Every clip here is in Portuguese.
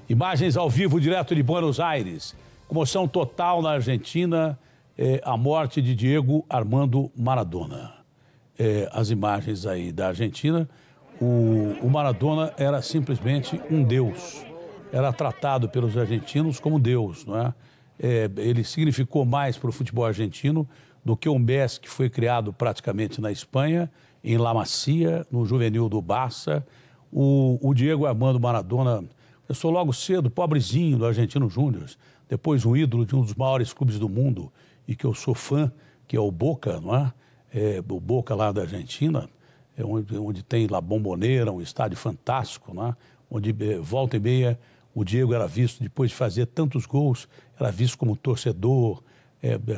Imagens ao vivo, direto de Buenos Aires. Comoção total na Argentina, a morte de Diego Armando Maradona. As imagens aí da Argentina, o Maradona era simplesmente um deus. Era tratado pelos argentinos como deus, não é? Ele significou mais para o futebol argentino do que o Messi, que foi criado praticamente na Espanha, em La Masia, no juvenil do Barça. O Diego Armando Maradona começou logo cedo, pobrezinho do Argentino Júnior, depois um ídolo de um dos maiores clubes do mundo e que eu sou fã, que é o Boca, não é? O Boca lá da Argentina, onde tem La Bombonera, um estádio fantástico, não é? Onde volta e meia o Diego era visto, depois de fazer tantos gols, era visto como torcedor,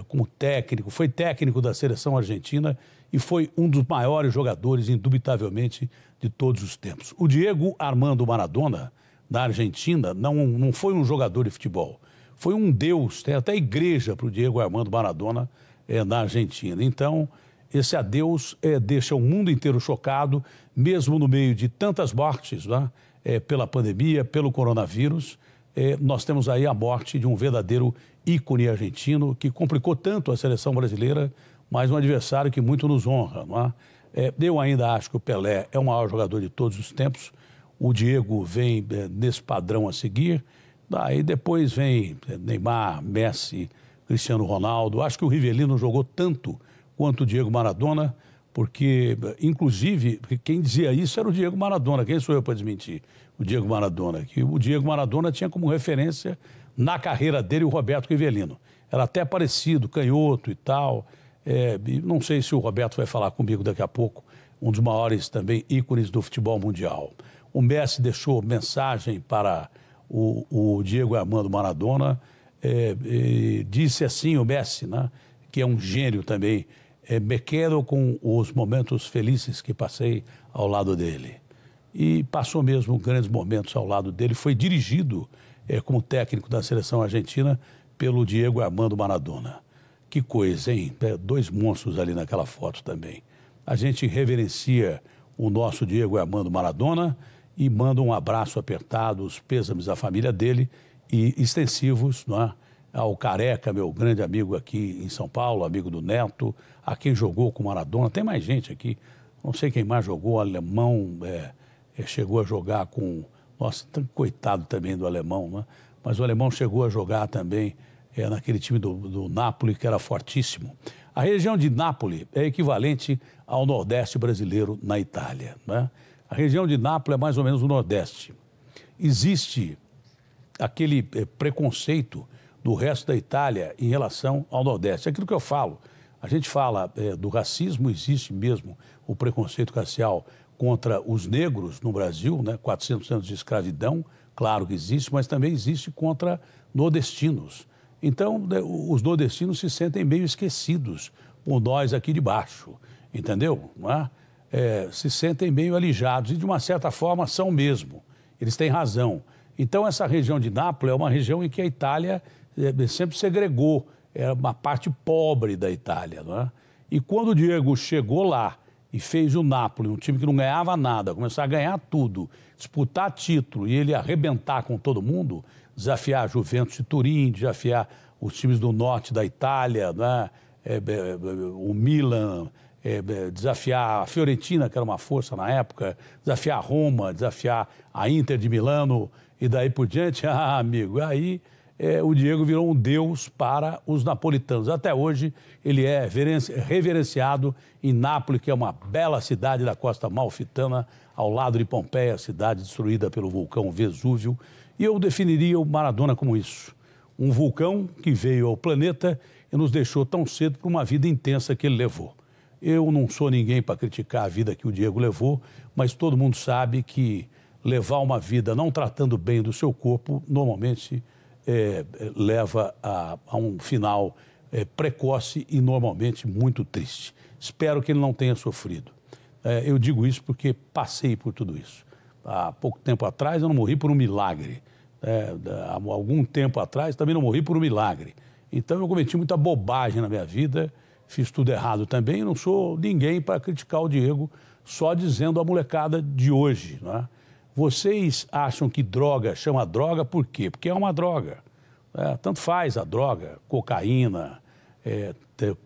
como técnico, foi técnico da seleção argentina e foi um dos maiores jogadores, indubitavelmente, de todos os tempos. O Diego Armando Maradona, da Argentina, não foi um jogador de futebol, foi um deus, tem até igreja para o Diego Armando Maradona na Argentina. Então, esse adeus deixa o mundo inteiro chocado, mesmo no meio de tantas mortes, né? Pela pandemia, pelo coronavírus. Nós temos aí a morte de um verdadeiro ícone argentino que complicou tanto a seleção brasileira, mas um adversário que muito nos honra, não é? Eu ainda acho que o Pelé é o maior jogador de todos os tempos. O Diego vem nesse padrão a seguir. Daí depois vem Neymar, Messi, Cristiano Ronaldo. Acho que o Rivelino jogou tanto quanto o Diego Maradona, porque, inclusive, quem dizia isso era o Diego Maradona. Quem sou eu para desmentir? O Diego Maradona. Que o Diego Maradona tinha como referência, na carreira dele, o Roberto Rivelino. Era até parecido, canhoto e tal. Não sei se o Roberto vai falar comigo daqui a pouco, um dos maiores também ícones do futebol mundial. O Messi deixou mensagem para o Diego Armando Maradona, disse assim o Messi, né, que é um gênio também, me quedo com os momentos felizes que passei ao lado dele. E passou mesmo grandes momentos ao lado dele, foi dirigido como técnico da seleção argentina pelo Diego Armando Maradona. Que coisa, hein? Dois monstros ali naquela foto também. A gente reverencia o nosso Diego Armando Maradona e manda um abraço apertado, os pêsames à família dele e extensivos, não é? Ao Careca, meu grande amigo aqui em São Paulo, amigo do Neto, a quem jogou com o Maradona. Tem mais gente aqui, não sei quem mais jogou, o Alemão chegou a jogar com... Nossa, coitado também do Alemão, né? Mas o Alemão chegou a jogar também naquele time do Napoli, que era fortíssimo. A região de Nápoles é equivalente ao Nordeste brasileiro na Itália, né? A região de Nápoles é mais ou menos o Nordeste. Existe aquele preconceito do resto da Itália em relação ao Nordeste. É aquilo que eu falo. A gente fala do racismo, existe mesmo o preconceito racial contra os negros no Brasil, né? 400 anos de escravidão, claro que existe, mas também existe contra nordestinos. Então, os nordestinos se sentem meio esquecidos por nós aqui de baixo, entendeu? Não é? Se sentem meio alijados e, de uma certa forma, são mesmo. Eles têm razão. Então, essa região de Nápoles é uma região em que a Itália sempre segregou, era uma parte pobre da Itália, não é? E quando o Diego chegou lá e fez o Napoli, um time que não ganhava nada, começou a ganhar tudo, disputar título e ele arrebentar com todo mundo, desafiar a Juventus de Turim, desafiar os times do norte da Itália, né? O Milan, desafiar a Fiorentina, que era uma força na época, desafiar a Roma, desafiar a Inter de Milano e daí por diante, amigo, aí o Diego virou um deus para os napolitanos. Até hoje ele é reverenciado em Nápoles, que é uma bela cidade da costa amalfitana, ao lado de Pompeia, cidade destruída pelo vulcão Vesúvio. E eu definiria o Maradona como isso, um vulcão que veio ao planeta e nos deixou tão cedo por uma vida intensa que ele levou. Eu não sou ninguém para criticar a vida que o Diego levou, mas todo mundo sabe que levar uma vida não tratando bem do seu corpo, normalmente leva a um final precoce e normalmente muito triste. Espero que ele não tenha sofrido. Eu digo isso porque passei por tudo isso. Há pouco tempo atrás eu não morri por um milagre. Há algum tempo atrás também não morri por um milagre. Então eu cometi muita bobagem na minha vida, fiz tudo errado também, não sou ninguém para criticar o Diego, só dizendo a molecada de hoje, não é? Vocês acham que droga chama droga por quê? Porque é uma droga. Tanto faz a droga, cocaína,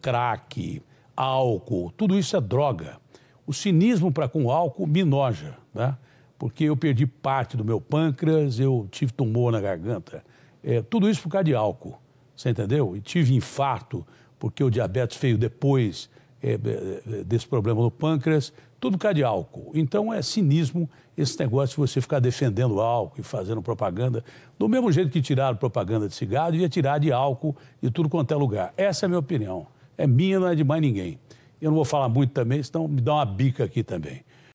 crack, álcool, tudo isso é droga. O cinismo para com o álcool me noja, né? Porque eu perdi parte do meu pâncreas, eu tive tumor na garganta. Tudo isso por causa de álcool, você entendeu? E tive infarto, porque o diabetes veio depois desse problema no pâncreas, tudo por causa de álcool. Então é cinismo esse negócio de você ficar defendendo álcool e fazendo propaganda. Do mesmo jeito que tiraram propaganda de cigarro, devia tirar de álcool e tudo quanto é lugar. Essa é a minha opinião. É minha, não é de mais ninguém. Eu não vou falar muito também, senão me dá uma bica aqui também.